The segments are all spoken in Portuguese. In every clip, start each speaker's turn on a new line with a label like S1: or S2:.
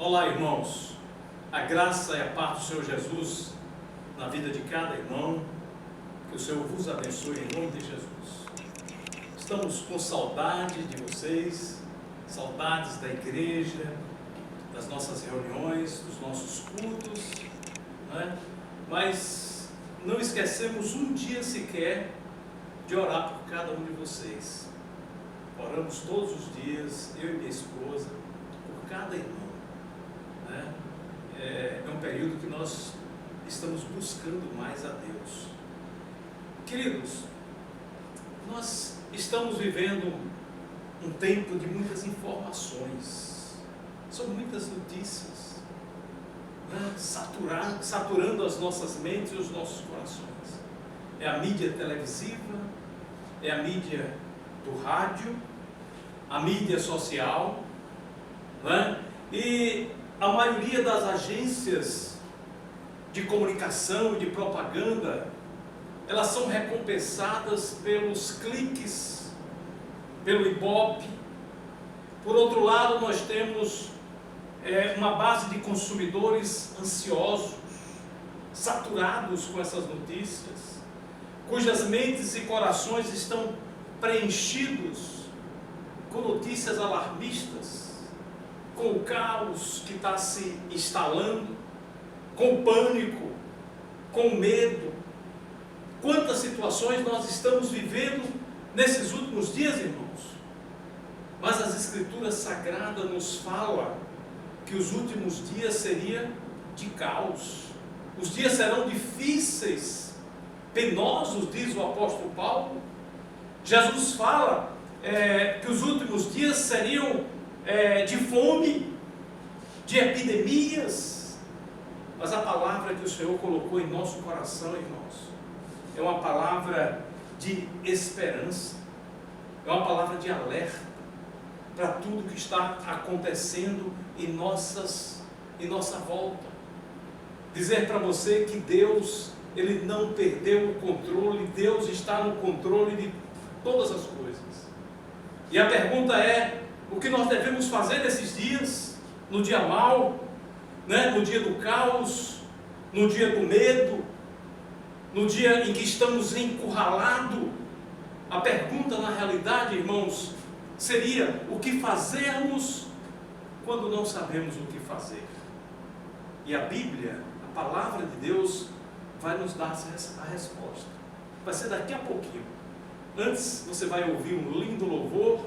S1: Olá, irmãos. A graça e a paz do Senhor Jesus na vida de cada irmão. Que o Senhor vos abençoe em nome de Jesus. Estamos com saudade de vocês, saudades da igreja, das nossas reuniões, dos nossos cultos, né? Mas não esquecemos um dia sequer de orar por cada um de vocês. Oramos todos os dias, eu e minha esposa, por cada irmão. É um período que nós estamos buscando mais a Deus. Queridos, nós estamos vivendo um tempo de muitas informações, são muitas notícias, né? Saturando as nossas mentes e os nossos corações. É a mídia televisiva, é a mídia do rádio, a mídia social, né? E a maioria das agências de comunicação e de propaganda, elas são recompensadas pelos cliques, pelo Ibope. Por outro lado, nós temos uma base de consumidores ansiosos, saturados com essas notícias, cujas mentes e corações estão preenchidos com notícias alarmistas, com o caos que está se instalando, com o pânico, com o medo. Quantas situações nós estamos vivendo nesses últimos dias, irmãos? Mas as Escrituras Sagradas nos falam que os últimos dias seriam de caos. Os dias serão difíceis, penosos, diz o apóstolo Paulo. Jesus fala que os últimos dias seriam de fome, de epidemias. Mas a palavra que o Senhor colocou em nosso coração, irmãos, é uma palavra de esperança, é uma palavra de alerta para tudo que está acontecendo em nossa volta. Dizer para você que Deus, Ele não perdeu o controle, Deus está no controle de todas as coisas. E a pergunta é: o que nós devemos fazer nesses dias, no dia mau, né? No dia do caos, no dia do medo, no dia em que estamos encurralados? A pergunta, na realidade, irmãos, seria: o que fazermos quando não sabemos o que fazer? E a Bíblia, a palavra de Deus, vai nos dar a resposta. Vai ser daqui a pouquinho. Antes você vai ouvir um lindo louvor,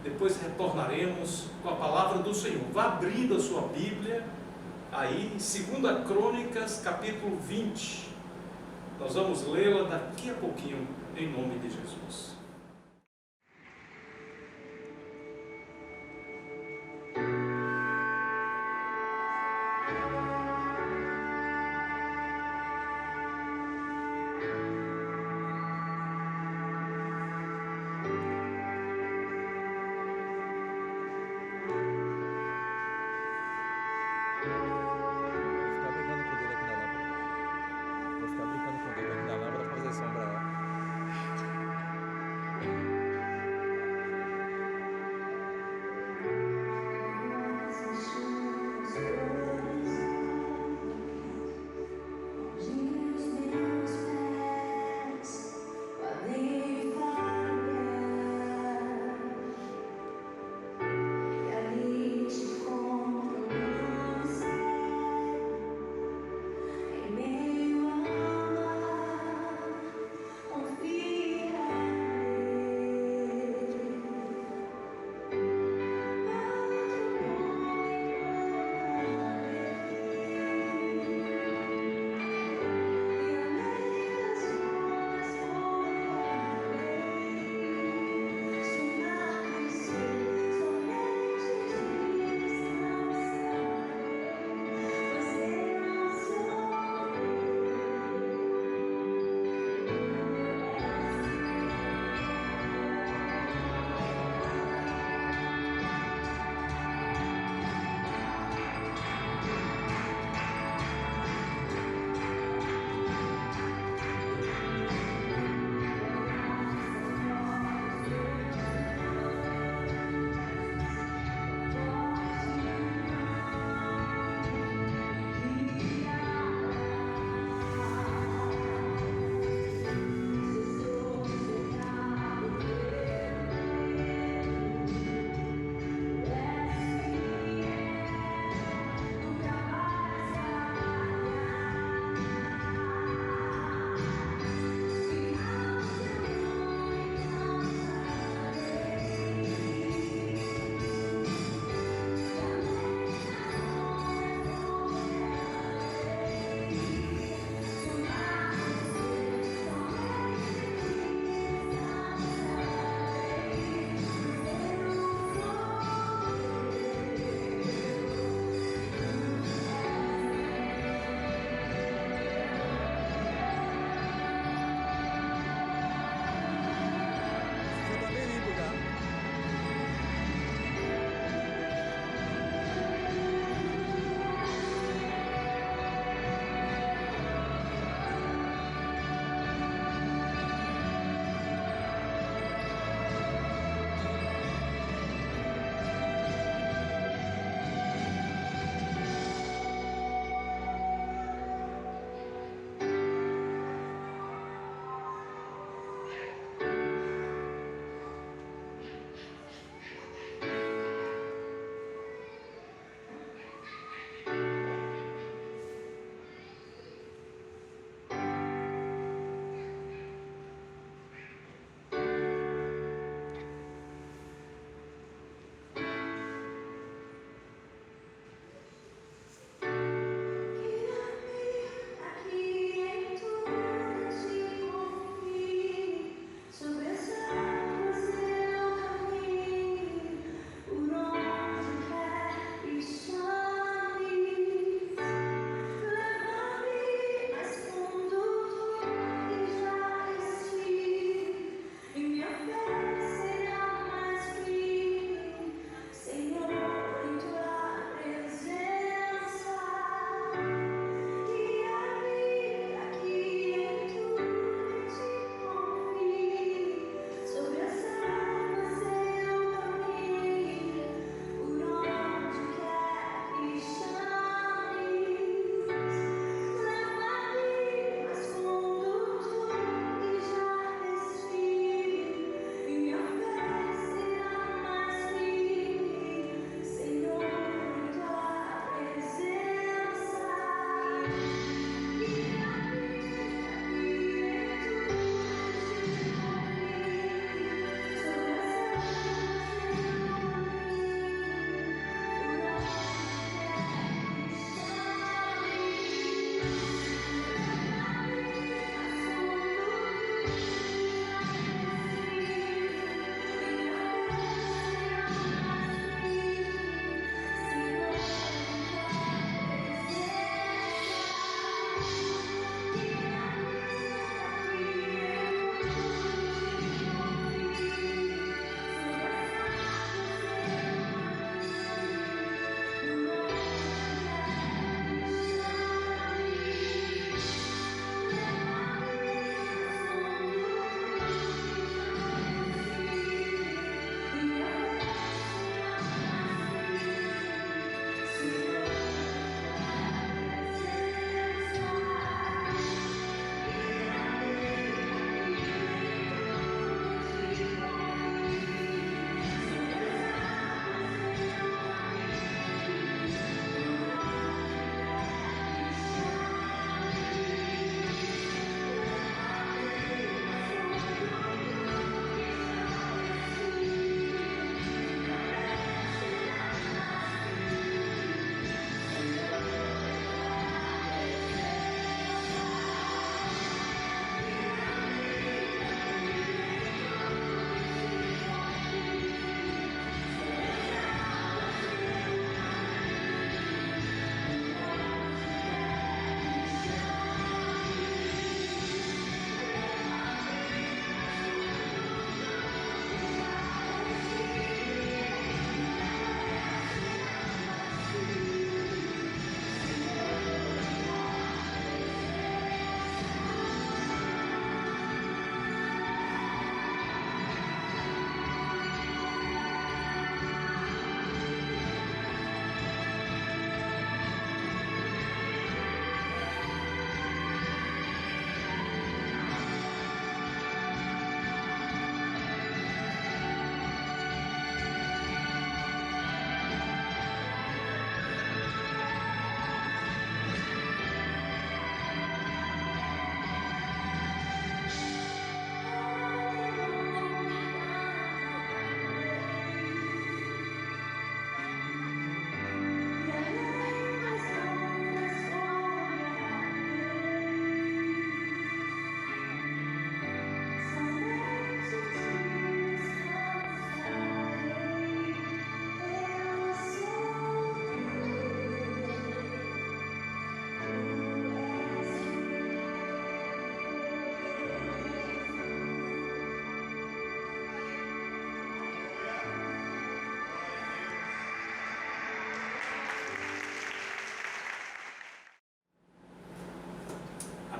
S1: depois retornaremos com a palavra do Senhor. Vá abrindo a sua Bíblia aí, 2 Crônicas, capítulo 20. Nós vamos lê-la daqui a pouquinho, em nome de Jesus.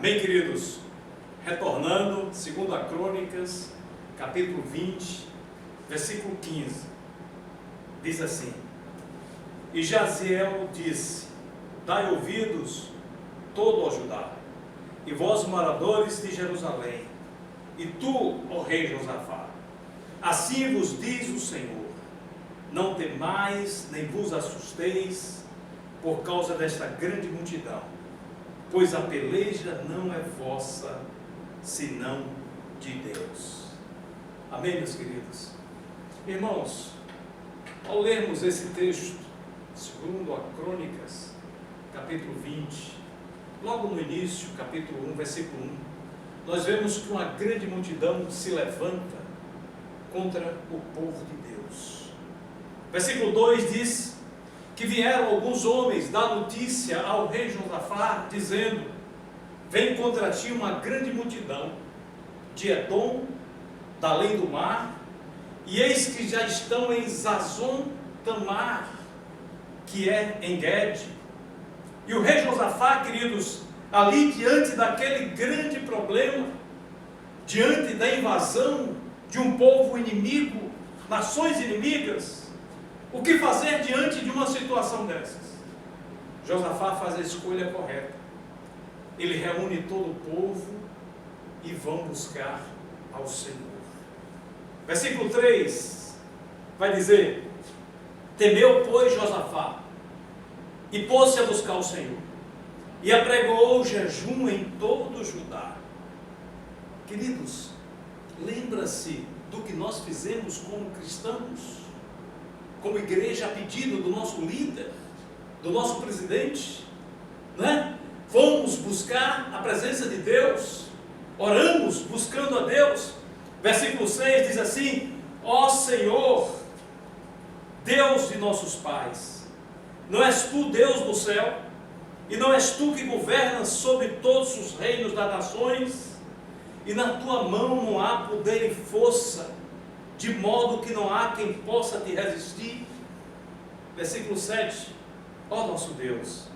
S1: Amém, queridos? Retornando, 2 Crônicas, capítulo 20, versículo 15. Diz assim: E Jaziel disse: Dai ouvidos todo ao Judá, e vós moradores de Jerusalém, e tu, ó rei Josafá, assim vos diz o Senhor: não temais, nem vos assusteis por causa desta grande multidão, pois a peleja não é vossa, senão de Deus. Amém, meus queridos? Irmãos, ao lermos esse texto, segundo a Crônicas, capítulo 20, logo no início, capítulo 1, versículo 1, nós vemos que uma grande multidão se levanta contra o povo de Deus. Versículo 2 diz que vieram alguns homens dar notícia ao rei Josafá, dizendo: vem contra ti uma grande multidão de Edom, da além do mar, e eis que já estão em Zazon Tamar, que é em Guede. E o rei Josafá, queridos, ali diante daquele grande problema, diante da invasão de um povo inimigo, nações inimigas, o que fazer diante de uma situação dessas? Josafá faz a escolha correta. Ele reúne todo o povo e vão buscar ao Senhor. Versículo 3 vai dizer: temeu, pois, Josafá, e pôs-se a buscar o Senhor, e apregoou jejum em todo o Judá. Queridos, lembra-se do que nós fizemos como cristãos, como igreja, a pedido do nosso líder, do nosso presidente, né? Fomos buscar a presença de Deus, oramos buscando a Deus. Versículo 6 diz assim: ó Senhor, Deus de nossos pais, não és tu Deus do céu, e não és tu que governas sobre todos os reinos das nações, e na tua mão não há poder e força, de modo que não há quem possa te resistir. Versículo 7, ó nosso Deus,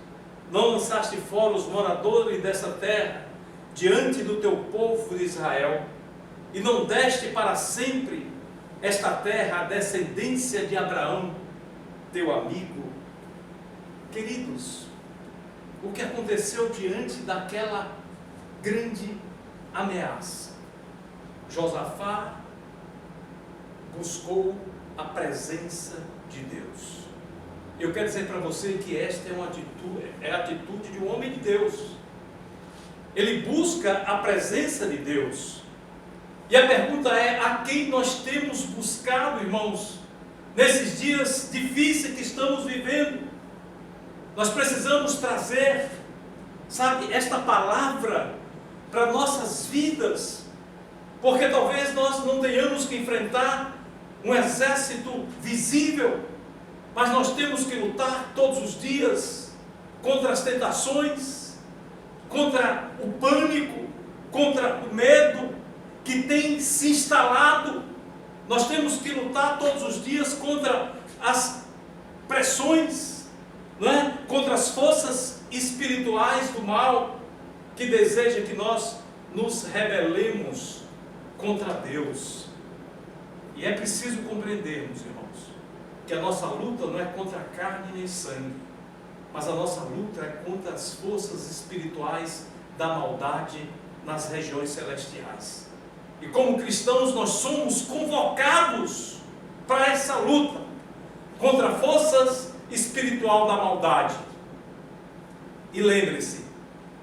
S1: não lançaste fora os moradores dessa terra, diante do teu povo de Israel, e não deste para sempre esta terra à descendência de Abraão, teu amigo. Queridos, o que aconteceu diante daquela grande ameaça? Josafá buscou a presença de Deus. Eu quero dizer para você que esta é a atitude de um homem de Deus. Ele busca a presença de Deus. E a pergunta é: a quem nós temos buscado, irmãos, nesses dias difíceis que estamos vivendo? Nós precisamos trazer, sabe, esta palavra para nossas vidas, porque talvez nós não tenhamos que enfrentar um exército visível, mas nós temos que lutar todos os dias contra as tentações, contra o pânico, contra o medo que tem se instalado. Nós temos que lutar todos os dias contra as pressões, não é? Contra as forças espirituais do mal, que deseja que nós nos rebelemos contra Deus. E é preciso compreendermos, irmãos, que a nossa luta não é contra a carne nem sangue, mas a nossa luta é contra as forças espirituais da maldade nas regiões celestiais. E como cristãos nós somos convocados para essa luta contra forças espiritual da maldade. E lembre-se,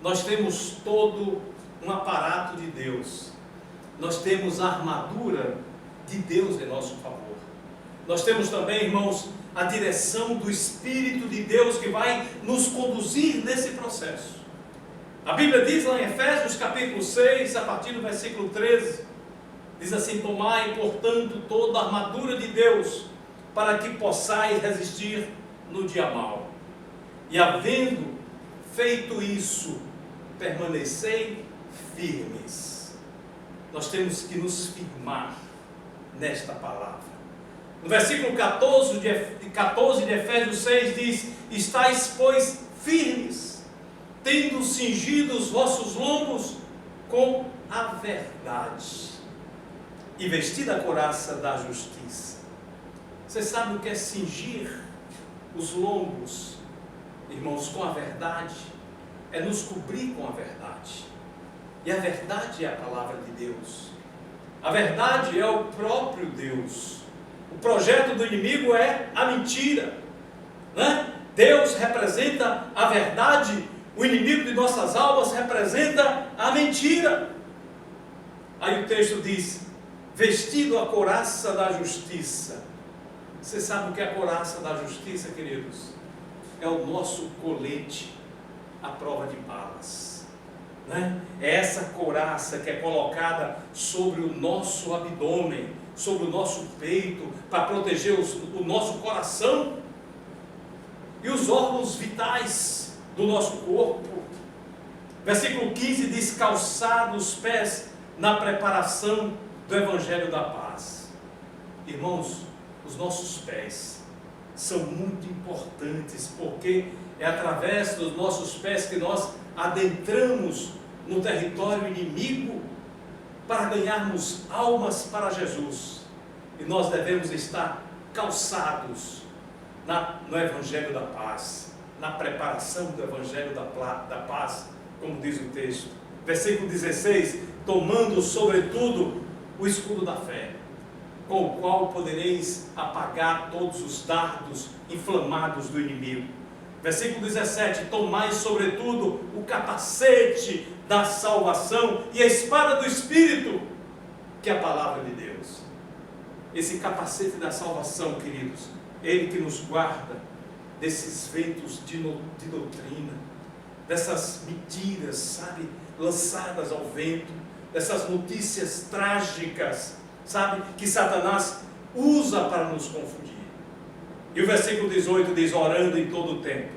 S1: nós temos todo um aparato de Deus. Nós temos a armadura de Deus em nosso favor. Nós temos também, irmãos, a direção do Espírito de Deus que vai nos conduzir nesse processo. A Bíblia diz lá em Efésios capítulo 6, a partir do versículo 13, diz assim: tomai, portanto, toda a armadura de Deus, para que possais resistir no dia mau. E havendo feito isso, permanecei firmes. Nós temos que nos firmar nesta palavra. No versículo 14 de Efésios 6 diz: estáis, pois, firmes, tendo cingido os vossos lombos com a verdade, e vestida a couraça da justiça. Você sabe o que é cingir os lombos, irmãos, com a verdade? É nos cobrir com a verdade. E a verdade é a palavra de Deus. A verdade é o próprio Deus. O projeto do inimigo é a mentira, né? Deus representa a verdade, o inimigo de nossas almas representa a mentira. Aí o texto diz: vestido a couraça da justiça. Você sabe o que é a couraça da justiça, queridos? É o nosso colete à prova de balas, né? É essa couraça que é colocada sobre o nosso abdômen, sobre o nosso peito, para proteger o nosso coração e os órgãos vitais do nosso corpo. Versículo 15 diz: calçar os pés na preparação do Evangelho da paz. Irmãos, os nossos pés são muito importantes, porque é através dos nossos pés que nós adentramos no território inimigo para ganharmos almas para Jesus. E nós devemos estar calçados no Evangelho da paz, na preparação do Evangelho da paz, como diz o texto. Versículo 16: tomando sobretudo o escudo da fé, com o qual podereis apagar todos os dardos inflamados do inimigo. Versículo 17: tomai sobretudo o capacete da salvação e a espada do Espírito, que é a palavra de Deus. Esse capacete da salvação, queridos, ele que nos guarda desses ventos de doutrina, dessas mentiras, sabe, lançadas ao vento, dessas notícias trágicas, sabe, que Satanás usa para nos confundir. E o versículo 18 diz: orando em todo o tempo,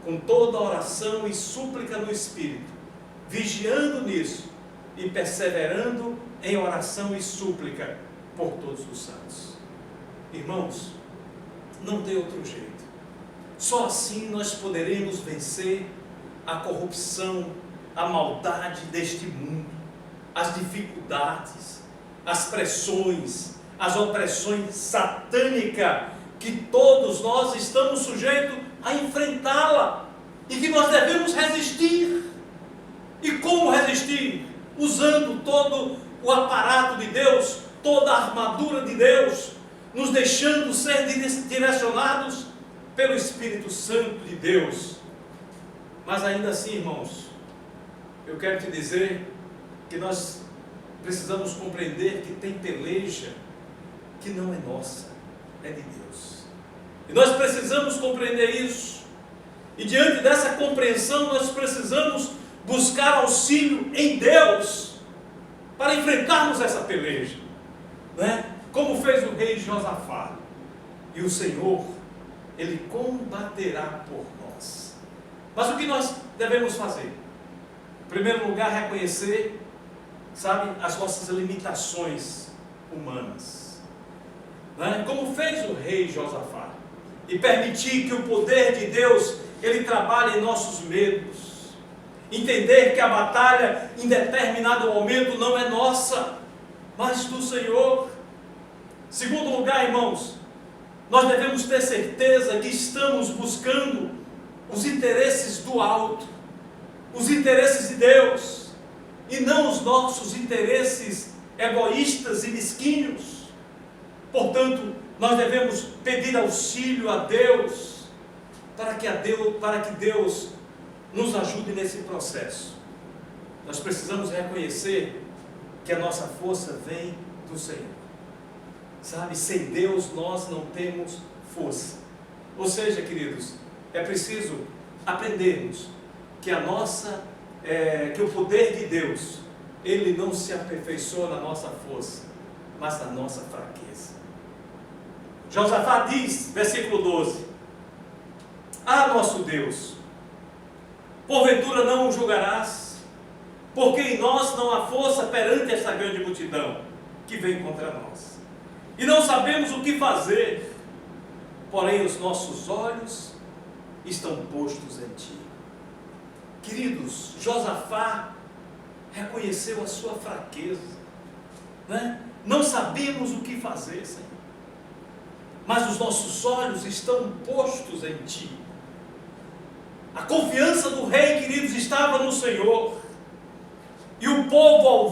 S1: com toda oração e súplica no Espírito, vigiando nisso e perseverando em oração e súplica por todos os santos. Irmãos, não tem outro jeito. Só assim nós poderemos vencer a corrupção, a maldade deste mundo, as dificuldades, as pressões, as opressões satânicas que todos nós estamos sujeitos a enfrentá-la e que nós devemos resistir. E como resistir? Usando todo o aparato de Deus, toda a armadura de Deus, nos deixando ser direcionados pelo Espírito Santo de Deus. Mas ainda assim, irmãos, eu quero te dizer que nós precisamos compreender que tem peleja que não é nossa, é de Deus. E nós precisamos compreender isso. E diante dessa compreensão, nós precisamos buscar auxílio em Deus para enfrentarmos essa peleja, né? Como fez o rei Josafá. E o Senhor, Ele combaterá por nós. Mas o que nós devemos fazer? Em primeiro lugar, reconhecer, sabe, as nossas limitações humanas, né? Como fez o rei Josafá. E permitir que o poder de Deus, Ele trabalhe em nossos medos. Entender que a batalha em determinado momento não é nossa, mas do Senhor. Segundo lugar, irmãos, nós devemos ter certeza que estamos buscando os interesses do alto, os interesses de Deus, e não os nossos interesses egoístas e mesquinhos. Portanto, nós devemos pedir auxílio a Deus, para que Deus nos ajude nesse processo. Nós precisamos reconhecer que a nossa força vem do Senhor. Sabe, sem Deus nós não temos força. Ou seja, queridos, é preciso aprendermos que que o poder de Deus, ele não se aperfeiçoa na nossa força, mas na nossa fraqueza. Josafá diz, versículo 12: ah, nosso Deus, porventura não o julgarás, porque em nós não há força perante esta grande multidão que vem contra nós, e não sabemos o que fazer, porém os nossos olhos estão postos em Ti. Queridos, Josafá reconheceu a sua fraqueza, né? Não sabemos o que fazer, Senhor, mas os nossos olhos estão postos em Ti. A confiança do rei, queridos, estava no Senhor. E o povo, ao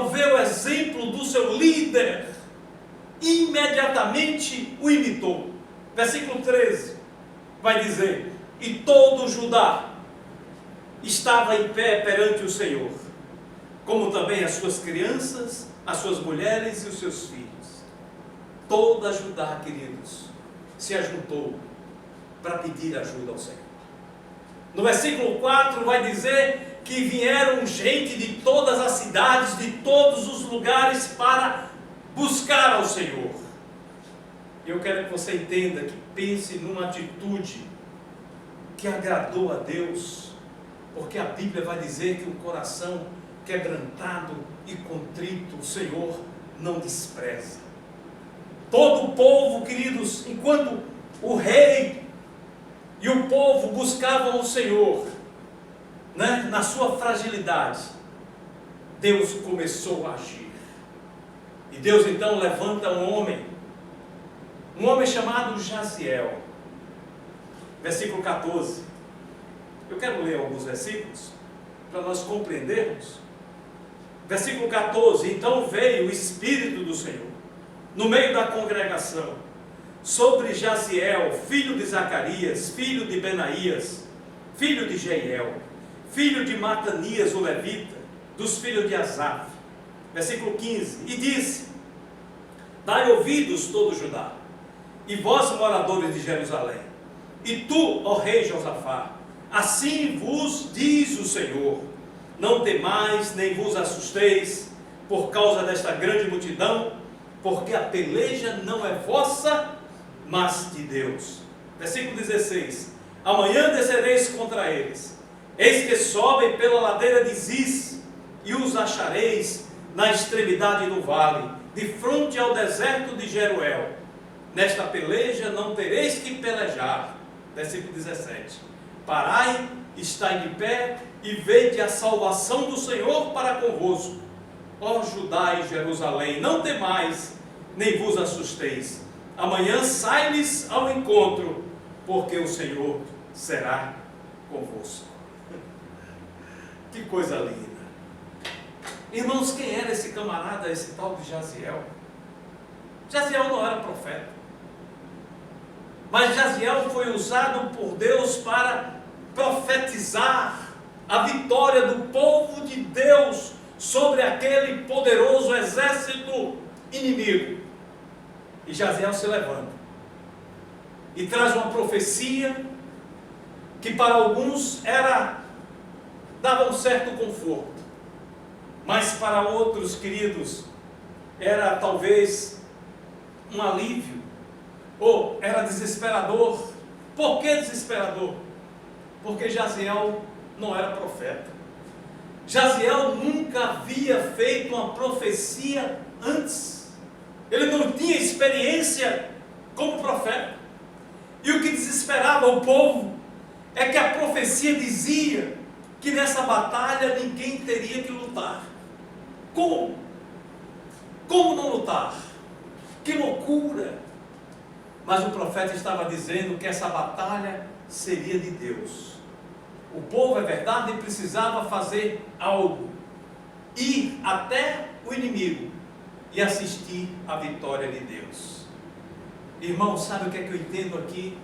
S1: ver o exemplo do seu líder, imediatamente o imitou. Versículo 13 vai dizer: e todo Judá estava em pé perante o Senhor, como também as suas crianças, as suas mulheres e os seus filhos. Toda Judá, queridos, se ajuntou para pedir ajuda ao Senhor. No versículo 4 vai dizer que vieram gente de todas as cidades, de todos os lugares, para buscar ao Senhor. Eu quero que você entenda, que pense numa atitude que agradou a Deus, porque a Bíblia vai dizer que um coração quebrantado e contrito o Senhor não despreza. Todo o povo, queridos, enquanto o rei e o povo buscavam o Senhor, né, na sua fragilidade, Deus começou a agir. E Deus então levanta um homem chamado Jaziel. Versículo 14. Eu quero ler alguns versículos para nós compreendermos. Versículo 14: então veio o Espírito do Senhor no meio da congregação sobre Jaziel, filho de Zacarias, filho de Benaías, filho de Jeiel, filho de Matanias o levita, dos filhos de Asaf. Versículo 15: e disse: dai ouvidos todo Judá, e vós moradores de Jerusalém, e tu, ó rei Josafá, assim vos diz o Senhor: não temais, nem vos assusteis por causa desta grande multidão, porque a peleja não é vossa, mas de Deus. Versículo 16: amanhã descereis contra eles, eis que sobem pela ladeira de Ziz, e os achareis na extremidade do vale, de fronte ao deserto de Jeruel. Nesta peleja não tereis que pelejar. Versículo 17: parai, estai de pé, e vede a salvação do Senhor para convosco. Ó Judá e Jerusalém, não temais, nem vos assusteis. Amanhã sai-lhes ao encontro, porque o Senhor será convosco. Que coisa linda. Irmãos, quem era esse camarada, esse tal de Jaziel? Jaziel não era profeta, mas Jaziel foi usado por Deus para profetizar a vitória do povo de Deus sobre aquele poderoso exército inimigo. E Jaziel se levanta e traz uma profecia que para alguns dava um certo conforto, mas para outros, queridos, era talvez um alívio, ou era desesperador. Por que desesperador? Porque Jaziel não era profeta. Jaziel nunca havia feito uma profecia antes. Ele não tinha experiência como profeta. E o que desesperava o povo é que a profecia dizia que nessa batalha ninguém teria que lutar. Como? Como não lutar? Que loucura! Mas o profeta estava dizendo que essa batalha seria de Deus. O povo, é verdade, precisava fazer algo, ir até o inimigo e assistir à vitória de Deus. Irmão, sabe o que é que eu entendo aqui?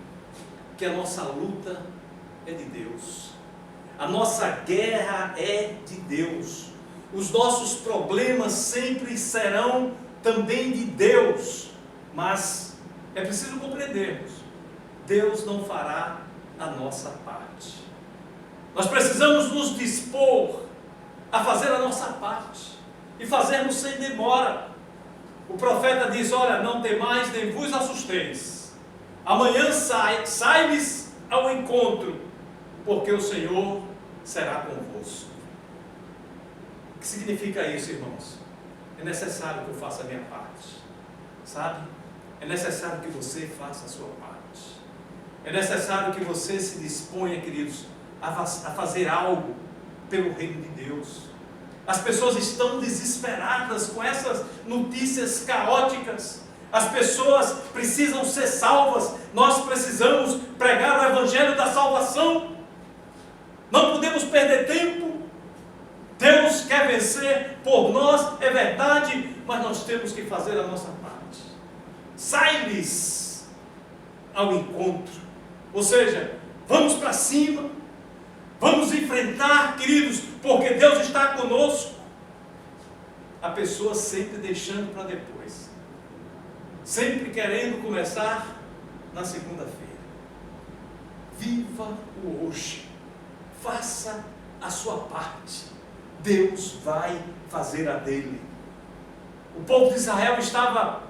S1: Que a nossa luta é de Deus. A nossa guerra é de Deus. Os nossos problemas sempre serão também de Deus. Mas é preciso compreendermos: Deus não fará a nossa parte. Nós precisamos nos dispor a fazer a nossa parte e fazermos sem demora. O profeta diz: olha, não temais nem vos assusteis. Amanhã sai-lhes ao encontro, porque o Senhor será convosco. O que significa isso, irmãos? É necessário que eu faça a minha parte, sabe? É necessário que você faça a sua parte. É necessário que você se disponha, queridos, a fazer algo pelo reino de Deus. As pessoas estão desesperadas com essas notícias caóticas. As pessoas precisam ser salvas. Nós precisamos pregar o evangelho da salvação. Não podemos perder tempo. Deus quer vencer por nós, é verdade, mas nós temos que fazer a nossa parte. Sai-lhes ao encontro. Ou seja, vamos para cima. Vamos enfrentar, queridos, porque Deus está conosco. A pessoa sempre deixando para depois. Sempre querendo começar na segunda-feira. Viva o hoje. Faça a sua parte. Deus vai fazer a dele. O povo de Israel estava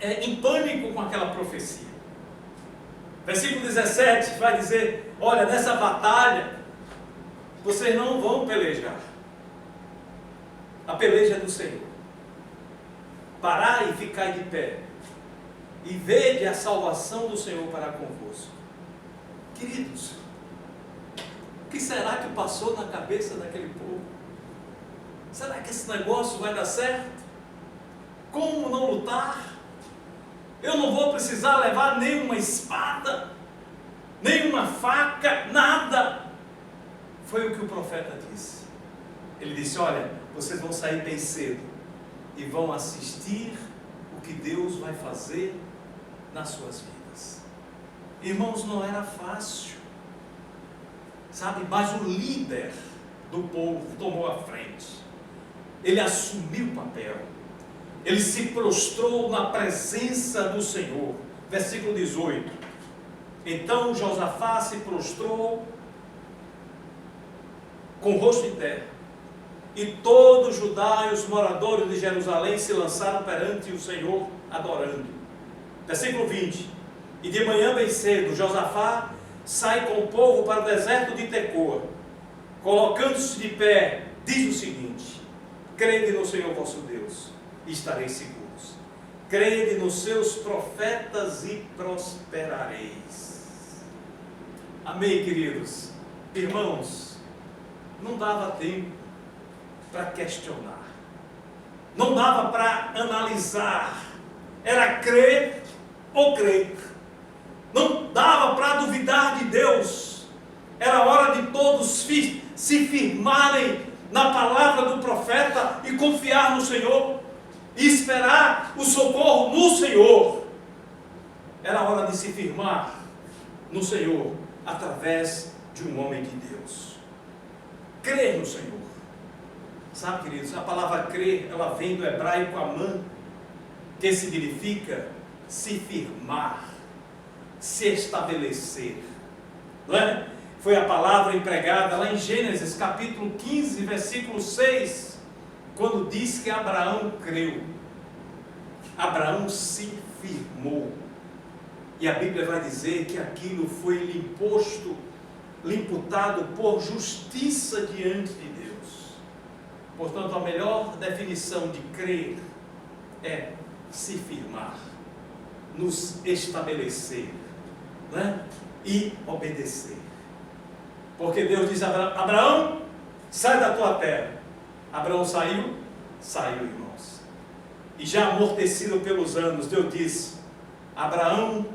S1: em pânico com aquela profecia. Versículo 17 vai dizer: olha, nessa batalha vocês não vão pelejar. A peleja é do Senhor. Parai e ficai de pé, e vede a salvação do Senhor para convosco. Queridos, o que será que passou na cabeça daquele povo? Será que esse negócio vai dar certo? Como não lutar? Eu não vou precisar levar nenhuma espada, nenhuma faca, nada. Foi o que o profeta disse. Ele disse: olha, vocês vão sair bem cedo e vão assistir o que Deus vai fazer nas suas vidas. Irmãos, não era fácil, sabe? Mas o líder do povo tomou a frente. Ele assumiu o papel. Ele se prostrou na presença do Senhor. Versículo 18. Então Josafá se prostrou com o rosto em terra, e todo Judá e os moradores de Jerusalém se lançaram perante o Senhor, adorando. Versículo 20. E de manhã bem cedo, Josafá sai com o povo para o deserto de Tecoa. Colocando-se de pé, diz o seguinte: crede no Senhor vosso Deus, e estareis seguros. Crede nos seus profetas e prosperareis. Amém, queridos? Irmãos, não dava tempo para questionar. Não dava para analisar. Era crer ou crer. Não dava para duvidar de Deus. Era hora de todos se firmarem na palavra do profeta e confiar no Senhor e esperar o socorro no Senhor. Era hora de se firmar no Senhor através de um homem de Deus. Crer no Senhor. Sabe, queridos, a palavra crer, ela vem do hebraico amã, que significa se firmar, se estabelecer. Não é? Foi a palavra empregada lá em Gênesis capítulo 15, versículo 6, quando diz que Abraão creu. Abraão se firmou. E a Bíblia vai dizer que aquilo foi lhe imputado por justiça diante de Deus. Portanto, a melhor definição de crer é se firmar, nos estabelecer, né? E obedecer. Porque Deus diz a Abraão, sai da tua terra. Abraão saiu, irmãos. E já amortecido pelos anos, Deus disse: Abraão,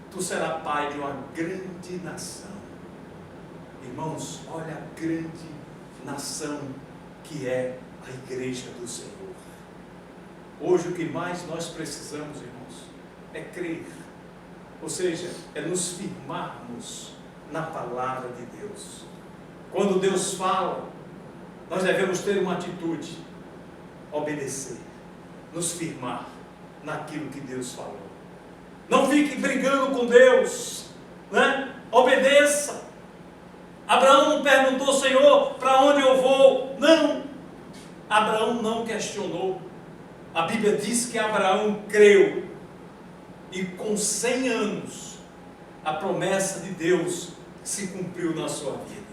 S1: tu serás pai de uma grande nação. Irmãos, olha a grande nação que é a igreja do Senhor. Hoje o que mais nós precisamos, irmãos, é crer. Ou seja, é nos firmarmos na palavra de Deus. Quando Deus fala, nós devemos ter uma atitude: obedecer, nos firmar naquilo que Deus falou. Não fique brigando com Deus, né? Obedeça. Abraão não perguntou: Senhor, para onde eu vou? Não. Abraão não questionou. A Bíblia diz que Abraão creu. E com 100 anos, a promessa de Deus se cumpriu na sua vida.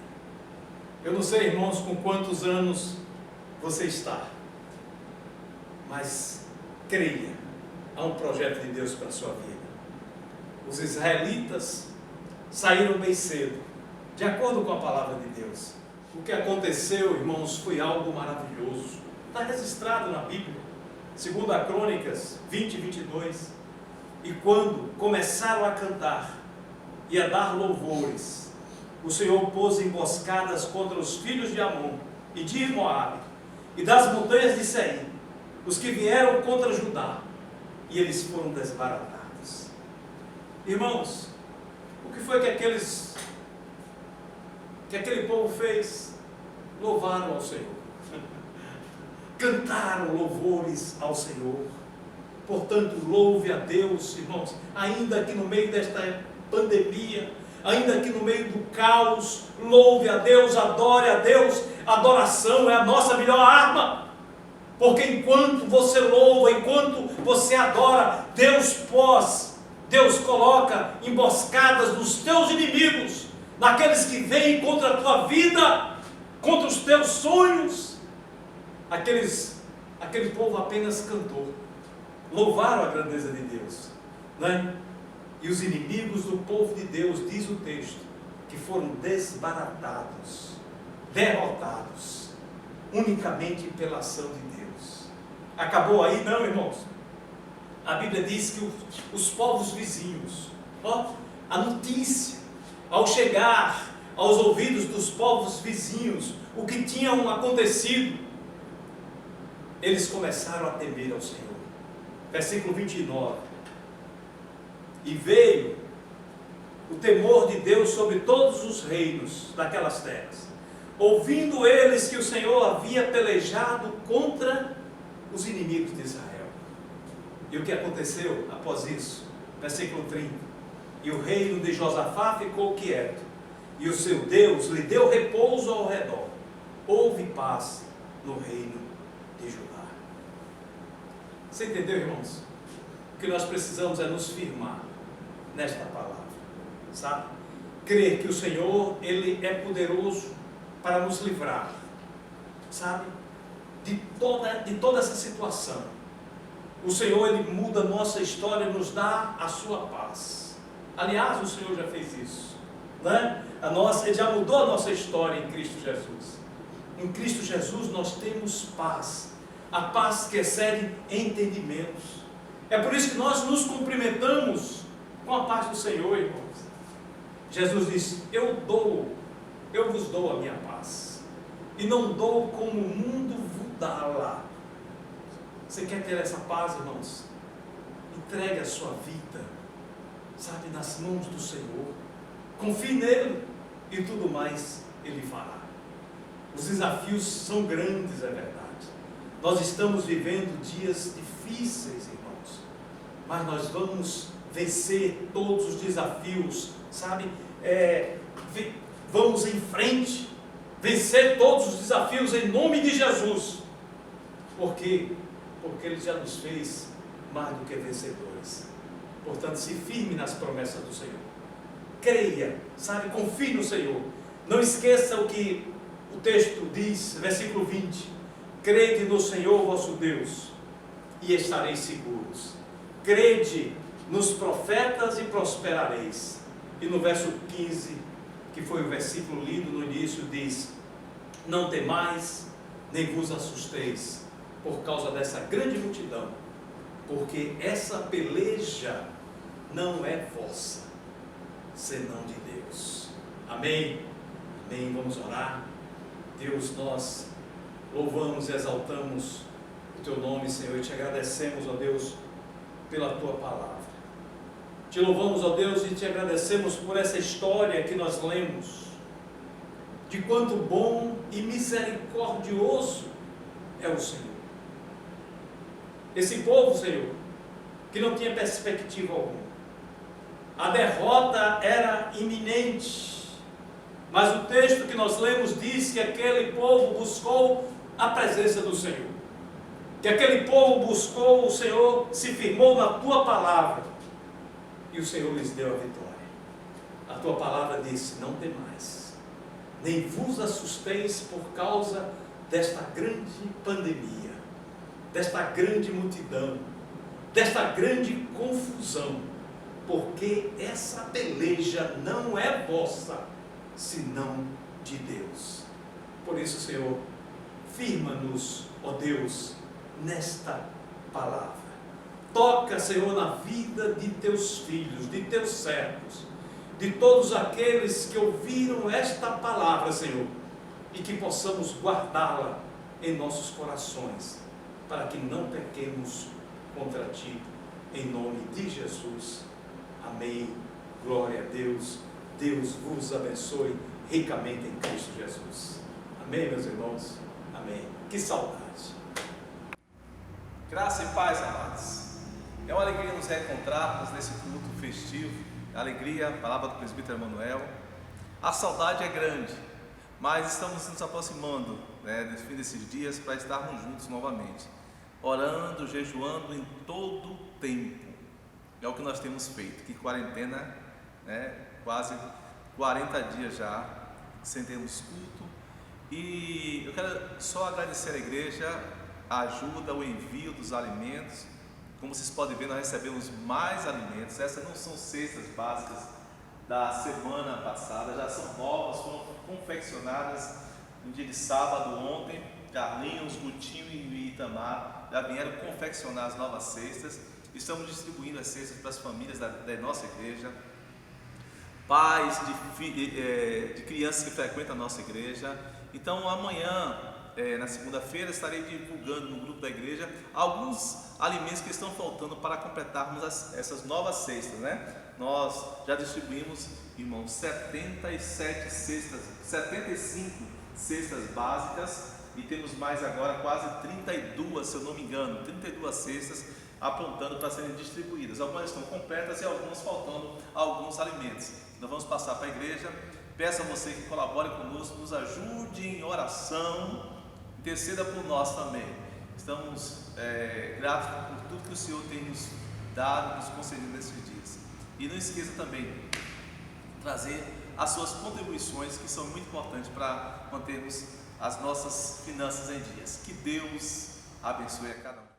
S1: Eu não sei, irmãos, com quantos anos você está, mas creia, há um projeto de Deus para a sua vida. Os israelitas saíram bem cedo De acordo com a palavra de Deus, o que aconteceu, irmãos, foi algo maravilhoso. Está registrado na Bíblia, 2 Crônicas 20 e 22. E quando começaram a cantar e a dar louvores, o Senhor pôs emboscadas contra os filhos de Amon e de Moabe, e das montanhas de Seir, os que vieram contra Judá, e eles foram desbaratados. Irmãos, o que foi que aquele povo fez? Louvaram ao Senhor, cantaram louvores ao Senhor. Portanto, louve a Deus, irmãos, ainda que no meio desta pandemia, ainda que no meio do caos, louve a Deus, adore a Deus. Adoração é a nossa melhor arma, porque enquanto você louva, enquanto você adora, Deus coloca emboscadas nos teus inimigos, naqueles que vêm contra a tua vida, contra os teus sonhos. Aquele povo apenas cantou, louvaram a grandeza de Deus, né? E os inimigos do povo de Deus, diz o texto, que foram desbaratados, derrotados, unicamente pela ação de Deus. Acabou aí? Não, irmãos. A Bíblia diz que os povos vizinhos, a notícia, ao chegar aos ouvidos dos povos vizinhos, o que tinha acontecido, eles começaram a temer ao Senhor. Versículo 29. E veio o temor de Deus sobre todos os reinos daquelas terras, ouvindo eles que o Senhor havia pelejado contra os inimigos de Israel. E o que aconteceu após isso? Versículo 30. E o reino de Josafá ficou quieto, e o seu Deus lhe deu repouso ao redor. Houve paz no reino de Judá. Você entendeu, irmãos? O que nós precisamos é nos firmar nesta palavra, sabe? Crer que o Senhor, Ele é poderoso para nos livrar, sabe? De toda essa situação. O Senhor, Ele muda a nossa história e nos dá a sua paz. Aliás, o Senhor já fez isso, né? Ele já mudou a nossa história em Cristo Jesus. Em Cristo Jesus nós temos paz, a paz que excede entendimentos. É por isso que nós nos cumprimentamos com a paz do Senhor, irmãos. Jesus disse: eu vos dou a minha paz, e não dou como o mundo vos dá. Você quer ter essa paz, irmãos? Entregue a sua vida, sabe, nas mãos do Senhor. Confie nele, e tudo mais Ele fará. Os desafios são grandes, é verdade. Nós estamos vivendo dias difíceis, irmãos, mas nós vamos vencer todos os desafios, sabe? Vamos em frente, vencer todos os desafios em nome de Jesus. Por quê? Porque Ele já nos fez mais do que vencedores. Portanto, se firme nas promessas do Senhor. Creia, sabe? Confie no Senhor. Não esqueça o que o texto diz, versículo 20. Crede no Senhor vosso Deus, e estareis seguros. Crede nos profetas e prosperareis. E no verso 15, que foi o versículo lido no início, diz: não temais, nem vos assusteis, por causa dessa grande multidão, porque essa peleja não é vossa, senão de Deus. Amém? Amém. Vamos orar. Deus, nós louvamos e exaltamos o Teu nome, Senhor, e Te agradecemos, ó Deus, pela Tua palavra. Te louvamos, ó Deus, e Te agradecemos por essa história que nós lemos, de quanto bom e misericordioso é o Senhor. Esse povo, Senhor, que não tinha perspectiva alguma, a derrota era iminente, mas o texto que nós lemos diz que aquele povo buscou a presença do Senhor, que aquele povo buscou o Senhor, se firmou na Tua palavra, e o Senhor lhes deu a vitória. A Tua palavra disse: não temais, nem vos assusteis por causa desta grande pandemia, desta grande multidão, desta grande confusão, porque essa peleja não é vossa, senão de Deus. Por isso, Senhor, firma-nos, ó Deus, nesta palavra. Toca, Senhor, na vida de teus filhos, de teus servos, de todos aqueles que ouviram esta palavra, Senhor, e que possamos guardá-la em nossos corações, para que não pequemos contra Ti, em nome de Jesus. Amém. Glória a Deus. Deus vos abençoe ricamente em Cristo Jesus. Amém, meus irmãos? Amém. Que saudade.
S2: Graça e paz, amados. É uma alegria nos reencontrarmos nesse culto festivo. Alegria, a palavra do presbítero Emanuel. A saudade é grande, mas estamos nos aproximando, do fim desses dias para estarmos juntos novamente, orando, jejuando em todo o tempo. É o que nós temos feito. Que quarentena, quase 40 dias já sem termos culto. E eu quero só agradecer à igreja a ajuda, o envio dos alimentos. Como vocês podem ver, nós recebemos mais alimentos. Essas não são cestas básicas da semana passada, já são novas, foram confeccionadas no dia de sábado ontem. Carlinhos, Gutinho e Itamar já vieram confeccionar as novas cestas. Estamos distribuindo as cestas para as famílias da nossa igreja, pais de crianças que frequentam a nossa igreja. Então amanhã, na segunda-feira, estarei divulgando no grupo da igreja alguns alimentos que estão faltando para completarmos essas novas cestas, Nós já distribuímos, irmãos, 75 cestas básicas e temos mais agora quase 32, se eu não me engano, 32 cestas apontando para serem distribuídas. Algumas estão completas e algumas faltando alguns alimentos. Nós vamos passar para a igreja. Peço a você que colabore conosco, nos ajude em oração, interceda por nós também. Estamos gratos por tudo que o Senhor tem nos dado, nos concedido nesses dias. E não esqueça também de trazer as suas contribuições, que são muito importantes para mantermos as nossas finanças em dias. Que Deus abençoe a cada um.